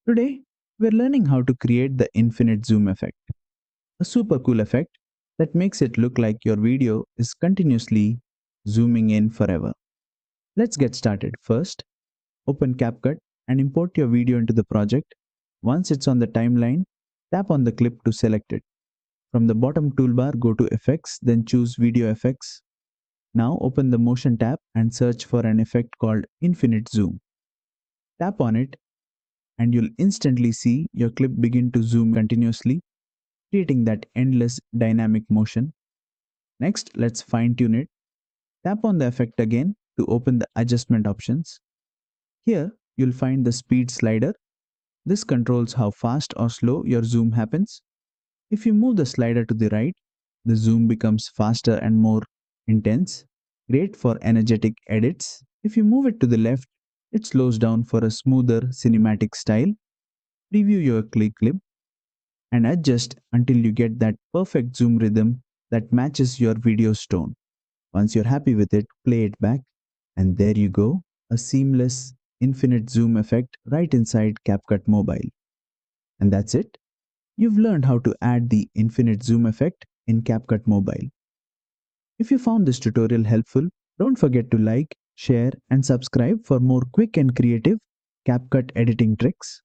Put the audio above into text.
Today, we're learning how to create the infinite zoom effect, a super cool effect that makes it look like your video is continuously zooming in forever. Let's get started. First, open CapCut and import your video into the project. Once it's on the timeline, tap on the clip to select it. From the bottom toolbar, go to Effects, then choose Video Effects. Now open the Motion tab and search for an effect called Infinite Zoom. Tap on it and you'll instantly see your clip begin to zoom continuously, creating that endless dynamic motion. Next, let's fine tune it. Tap on the effect again to open the adjustment options. Here, you'll find the speed slider. This controls how fast or slow your zoom happens. If you move the slider to the right, the zoom becomes faster and more intense, great for energetic edits. If you move it to the left, it slows down for a smoother cinematic style. Preview your clip and adjust until you get that perfect zoom rhythm that matches your video's tone. Once you're happy with it, play it back, and there you go, a seamless infinite zoom effect right inside CapCut Mobile. And that's it. You've learned how to add the infinite zoom effect in CapCut Mobile. If you found this tutorial helpful, don't forget to like, share, and subscribe for more quick and creative CapCut editing tricks.